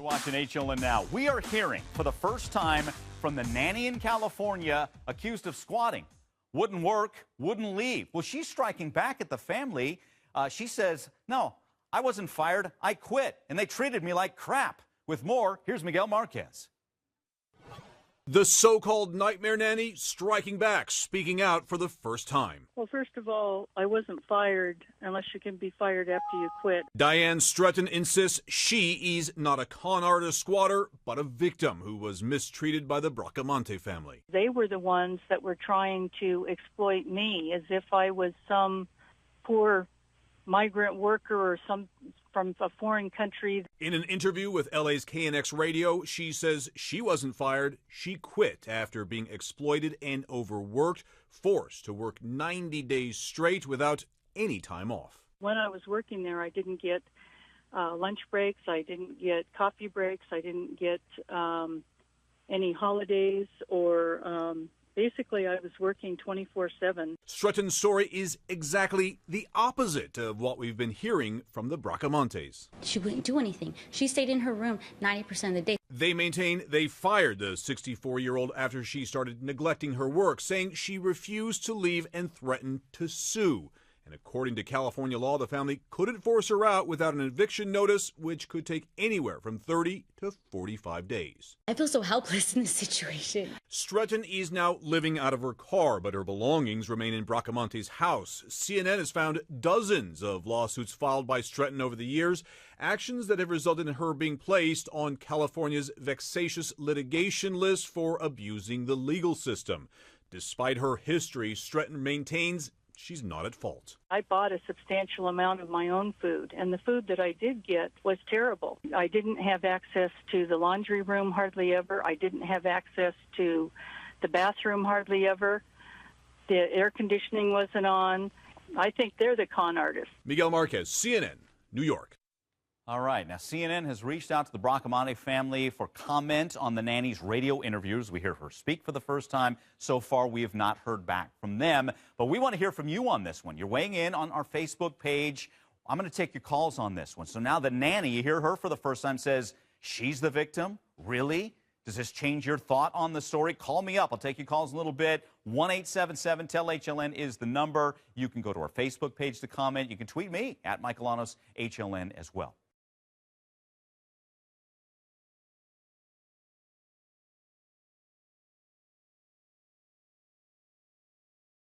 You're watching HLN Now. We are hearing for the first time from the nanny in California accused of squatting. Wouldn't work, wouldn't leave. Well, she's striking back at the family. She says, no, I wasn't fired. I quit, and they treated me like crap. With more, here's Miguel Marquez. The so-called nightmare nanny striking back, speaking out for the first time. Well, first of all, I wasn't fired unless you can be fired after you quit. Diane Stretton insists she is not a con artist squatter, but a victim who was mistreated by the Bracamonte family. They were the ones that were trying to exploit me as if I was some poor migrant worker or some from a foreign country. In an interview with LA's KNX radio, she says she wasn't fired. She quit after being exploited and overworked, forced to work 90 days straight without any time off. When I was working there, I didn't get lunch breaks. I didn't get coffee breaks. I didn't get any holidays or basically, I was working 24/7. Stretton's story is exactly the opposite of what we've been hearing from the Bracamontes. She wouldn't do anything. She stayed in her room 90% of the day. They maintain they fired the 64-year-old after she started neglecting her work, saying she refused to leave and threatened to sue. And according to California law, the family couldn't force her out without an eviction notice, which could take anywhere from 30 to 45 days. I feel so helpless in this situation. Stretton is now living out of her car, but her belongings remain in Bracamonte's house. CNN has found dozens of lawsuits filed by Stretton over the years, actions that have resulted in her being placed on California's vexatious litigation list for abusing the legal system. Despite her history, Stretton maintains she's not at fault. I bought a substantial amount of my own food, and the food that I did get was terrible. I didn't have access to the laundry room hardly ever. I didn't have access to the bathroom hardly ever. The air conditioning wasn't on. I think they're the con artists. Miguel Marquez, CNN, New York. All right. Now, CNN has reached out to the Bracamonte family for comment on the nanny's radio interviews. We hear her speak for the first time. So far, we have not heard back from them. But we want to hear from you on this one. You're weighing in on our Facebook page. I'm going to take your calls on this one. So now the nanny, you hear her for the first time, says she's the victim. Really? Does this change your thought on the story? Call me up. I'll take your calls in a little bit. 1-877-TEL-HLN is the number. You can go to our Facebook page to comment. You can tweet me at Michael Llanos HLN as well.